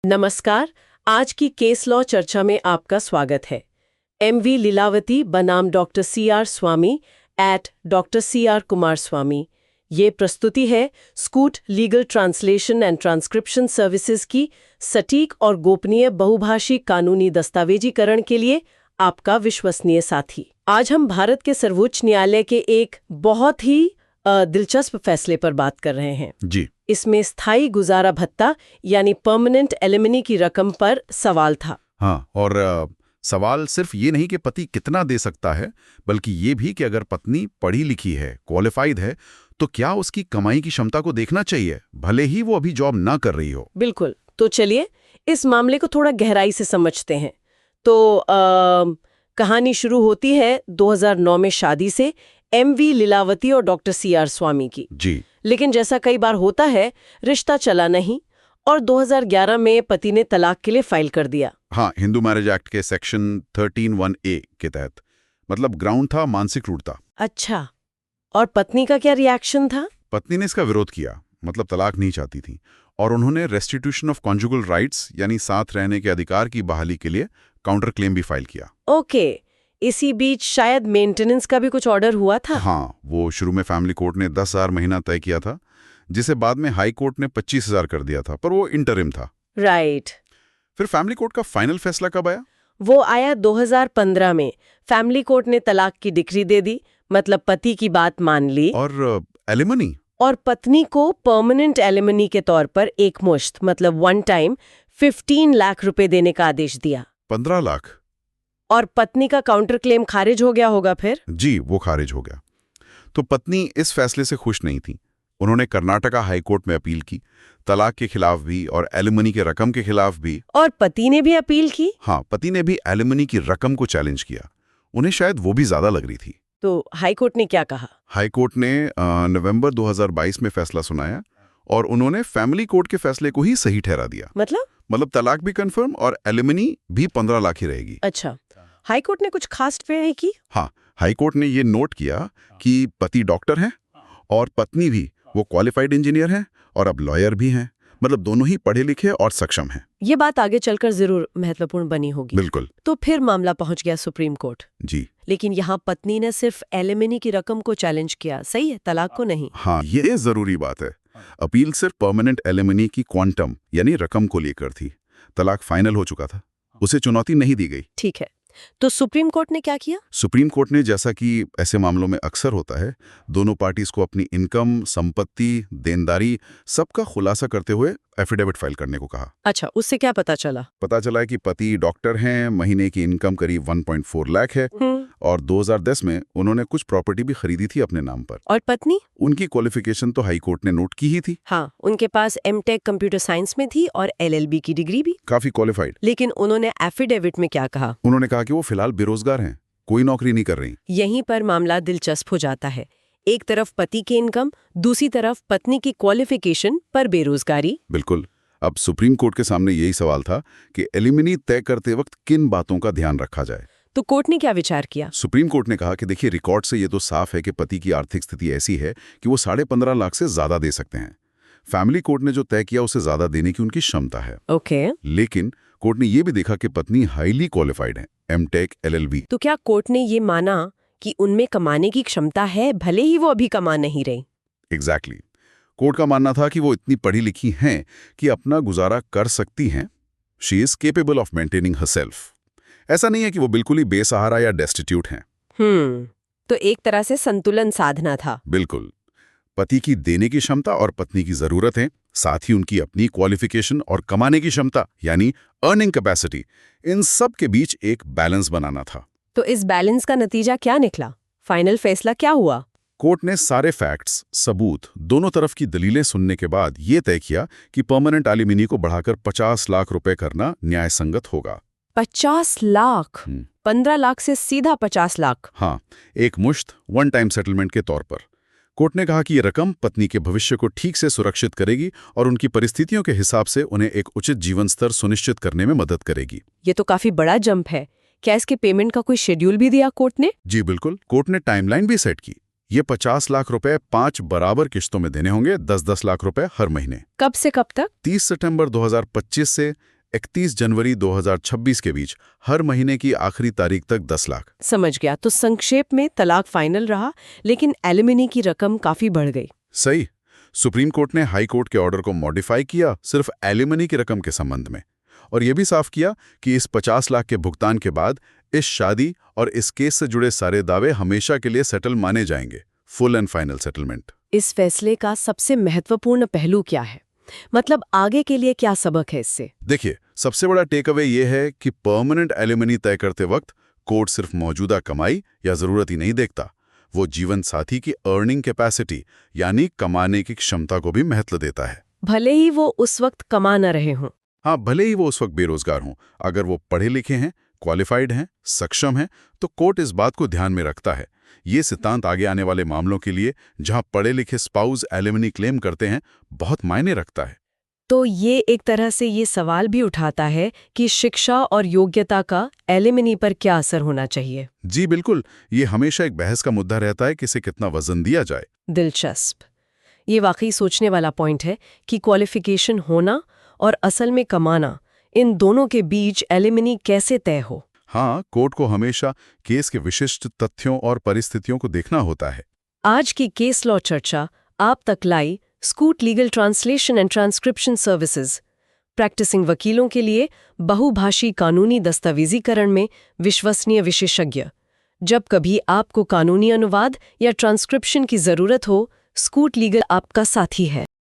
नमस्कार। आज की केस लॉ चर्चा में आपका स्वागत है। एमवी लीलावती बनाम doctor CR Swamy et doctor CR Kumar Swamy. ये प्रस्तुति है Scoot legal translation and transcription services की सटीक और गोपनीय बहुभाषी कानूनी दस्तावेजीकरण के लिए आपका विश्वसनीय साथी। आज हम भारत के सर्वोच्च न्यायालय के एक बहुत ही दिलचस्प फैसले पर बात कर रहे हैं जी। इसमें स्थायी गुजारा भत्ता यानी परमानेंट एलिमनी की रकम पर सवाल था। हाँ, और सवाल सिर्फ ये नहीं कि पति कितना दे सकता है, बल्कि ये भी कि अगर पत्नी पढ़ी लिखी है, क्वालिफाइड है, तो क्या उसकी कमाई की क्षमता को देखना चाहिए, भले ही वो अभी जॉब ना कर रही हो। बिल्कुल। तो चलिए इस मामले को थोड़ा गहराई से समझते हैं। तो कहानी शुरू होती है 2009 में शादी से एमवी लीलावती और डॉक्टर सीआर स्वामी की। जी। लेकिन जैसा कई बार होता है, रिश्ता चला नहीं और 2011 में पति ने तलाक के लिए फाइल कर दिया। हाँ, हिंदू मैरिज एक्ट के सेक्शन 13(1)(a) के तहत। मतलब ग्राउंड था मानसिक रूढ़ता। अच्छा, और पत्नी का क्या रिएक्शन था? पत्नी ने इसका विरोध किया, मतलब तलाक नहीं चाहती थी, और उन्होंने रेस्टिट्यूशन ऑफ कॉन्जुगल राइट्स यानी साथ रहने के अधिकार की बहाली के लिए काउंटर क्लेम भी फाइल किया। ओके, इसी बीच शायद मेंटेनेंस का भी कुछ ऑर्डर हुआ था। हाँ, वो शुरू में फैमिली कोर्ट ने 10,000 महीना तय किया था, जिसे बाद में हाई कोर्ट ने 25,000 कर दिया था, पर वो इंटरिम था। राइट। फिर फैमिली कोर्ट का फाइनल फैसला कब आया? वो आया 2015 में। फैमिली कोर्ट ने तलाक की डिक्री दे दी, मतलब पति की बात मान ली, और एलिमनी और पत्नी को परमानेंट एलिमनी के तौर पर एक मुश्त मतलब वन टाइम 15 लाख रुपए देने का आदेश दिया। 15 लाख? और पत्नी का काउंटर क्लेम खारिज हो गया होगा फिर? जी, वो खारिज हो गया। तो पत्नी इस फैसले से खुश नहीं थी। उन्होंने कर्नाटका हाई कोर्ट में अपील की, तलाक के खिलाफ भी और एलिमनी के रकम के खिलाफ भी। और पति ने भी अपील की? हाँ, पति ने भी एलिमनी की रकम को चैलेंज किया। उन्हें शायद वो भी ज्यादा लग रही थी। तो हाई कोर्ट ने क्या कहा? हाई कोर्ट ने नवंबर 2022 में फैसला सुनाया और उन्होंने फैमिली कोर्ट के फैसले को ही सही ठहरा दिया। मतलब तलाक भी कंफर्म और एलिमनी भी 15 लाख ही रहेगी। अच्छा, हाई कोर्ट ने कुछ खास वे की? हाँ, हाई कोर्ट ने ये नोट किया कि पति डॉक्टर हैं और पत्नी भी, वो क्वालिफाइड इंजीनियर हैं और अब लॉयर भी हैं। मतलब दोनों ही पढ़े लिखे और सक्षम हैं। ये बात आगे चलकर जरूर महत्वपूर्ण बनी होगी। बिल्कुल। तो फिर मामला पहुंच गया सुप्रीम कोर्ट। जी। लेकिन यहाँ पत्नी ने सिर्फ एलिमनी की रकम को चैलेंज किया, सही है, तलाक को नहीं। हाँ, ये जरूरी बात है। अपील सिर्फ परमानेंट एलिमनी की क्वांटम यानी रकम को लेकर थी। तलाक फाइनल हो चुका था, उसे चुनौती नहीं दी गई। ठीक है, तो सुप्रीम कोर्ट ने क्या किया? सुप्रीम कोर्ट ने, जैसा कि ऐसे मामलों में अक्सर होता है, दोनों पार्टीज को अपनी इनकम, संपत्ति, देनदारी सबका खुलासा करते हुए एफिडेविट फाइल करने को कहा। अच्छा, उससे क्या पता चला? पता चला है कि पति डॉक्टर हैं, महीने की इनकम करीब 1.4 लाख है और 2010 में उन्होंने कुछ प्रॉपर्टी भी खरीदी थी अपने नाम पर। और पत्नी? उनकी क्वालिफिकेशन तो हाई कोर्ट ने नोट की ही थी। हाँ, उनके पास एमटेक कंप्यूटर साइंस में थी और एलएलबी की डिग्री भी। काफी क्वालिफाइड। लेकिन उन्होंने एफिडेविट में क्या कहा? उन्होंने कहा कि वो फिलहाल बेरोजगार हैं, कोई नौकरी नहीं कर रही। यहीं पर मामला दिलचस्प हो जाता है। एक तरफ पति की इनकम, दूसरी तरफ पत्नी की क्वालिफिकेशन पर बेरोजगारी। बिल्कुल। अब सुप्रीम कोर्ट के सामने यही सवाल था कि एलिमनी तय करते वक्त किन बातों का ध्यान रखा जाए। तो कोर्ट ने क्या विचार किया? सुप्रीम कोर्ट ने कहा कि देखिए, रिकॉर्ड से ये तो साफ है कि पति की आर्थिक स्थिति ऐसी है कि वो 15.5 लाख से ज्यादा दे सकते हैं। फैमिली कोर्ट ने जो तय किया उसे ज्यादा देने की उनकी क्षमता है। ओके। लेकिन कोर्ट ने ये भी देखा कि पत्नी हाईली क्वालिफाइड है, एमटेक, एलएलबी। तो क्या कोर्ट ने ये माना कि उनमें कमाने की क्षमता है, भले ही वो अभी कमा नहीं रही? एग्जैक्टली। कोर्ट का मानना था कि वो इतनी पढ़ी लिखी हैं कि अपना गुजारा कर सकती हैं। She is capable of maintaining herself. ऐसा नहीं है कि वो बिल्कुल ही बेसहारा या डेस्टिट्यूट हैं। तो एक तरह से संतुलन साधना था। बिल्कुल। पति की देने की क्षमता और पत्नी की जरूरतें, साथ ही उनकी अपनी क्वालिफिकेशन और कमाने की क्षमता यानी अर्निंग कैपेसिटी, इन सब के बीच एक बैलेंस बनाना था। तो इस बैलेंस का नतीजा क्या निकला? फाइनल फैसला क्या हुआ? कोर्ट ने सारे फैक्ट्स, सबूत, दोनों तरफ की दलीलें सुनने के बाद ये तय किया कि परमानेंट एलिमनी को बढ़ाकर 50 लाख रुपए करना न्याय संगत होगा। 50 लाख? 15 लाख से सीधा 50 लाख? हाँ, एक मुश्त वन टाइम सेटलमेंट के तौर पर। कोर्ट ने कहा कि ये रकम पत्नी के भविष्य को ठीक से सुरक्षित करेगी और उनकी परिस्थितियों के हिसाब से उन्हें एक उचित जीवन स्तर सुनिश्चित करने में मदद करेगी। ये तो काफी बड़ा जंप है। क्या इसके पेमेंट का कोई शेड्यूल भी दिया कोर्ट ने? जी बिल्कुल। कोर्ट ने टाइमलाइन भी सेट की। ये 50 लाख रुपए 5 बराबर किश्तों में देने होंगे, 10-10 लाख रुपए हर महीने। कब से कब तक? 30 सितंबर 2025 से 31 जनवरी 2026 के बीच हर महीने की आखिरी तारीख तक 10 लाख। समझ गया। तो संक्षेप में तलाक फाइनल रहा, लेकिन एलिमनी की रकम काफी बढ़ गई। सही। सुप्रीम कोर्ट ने हाई कोर्ट के ऑर्डर को मॉडिफाई किया सिर्फ एलिमनी की रकम के संबंध में, और यह भी साफ किया कि इस 50 लाख के भुगतान के बाद इस शादी और इस केस से जुड़े सारे दावे हमेशा के लिए सेटल माने जाएंगे, फुल एंड फाइनल सेटलमेंट। इस फैसले का सबसे महत्वपूर्ण पहलू क्या है? मतलब आगे के लिए क्या सबक है इससे? देखिए, सबसे बड़ा टेक अवे ये है कि परमानेंट एलिमनी तय करते वक्त कोर्ट सिर्फ मौजूदा कमाई या जरूरत ही नहीं देखता, वो जीवन साथी की अर्निंग कैपेसिटी यानी कमाने की क्षमता को भी महत्व देता है। भले ही वो उस वक्त कमा न रहे हों। हाँ, भले ही वो उस वक्त बेरोजगार हों, अगर वो पढ़े लिखे हैं, क्वालिफाइड हैं, सक्षम हैं, तो कोर्ट इस बात को ध्यान में रखता है। ये सिद्धांत आगे आने वाले मामलों के लिए, जहां पढ़े लिखे स्पाउस एलिमनी क्लेम करते हैं, बहुत मायने रखता है। तो ये एक तरह से ये सवाल भी उठाता है कि शिक्षा और योग्यता का एलिमनी पर क्या असर होना चाहिए। जी बिल्कुल, ये हमेशा एक बहस का मुद्दा रहता है कि इसे कितना वजन दिया जाए। दिलचस्प। ये वाकई सोचने वाला पॉइंट है कि क्वालिफिकेशन होना और असल में कमाना, इन दोनों के बीच एलिमनी कैसे तय हो। हाँ, कोर्ट को हमेशा केस के विशिष्ट तथ्यों और परिस्थितियों को देखना होता है। आज की केस लॉ चर्चा आप तक लाई Scoot legal translation and transcription services, practicing वकीलों के लिए बहुभाषी कानूनी दस्तावेजीकरण में विश्वसनीय विशेषज्ञ। जब कभी आपको कानूनी अनुवाद या ट्रांसक्रिप्शन की जरूरत हो, स्कूट लीगल आपका साथी है।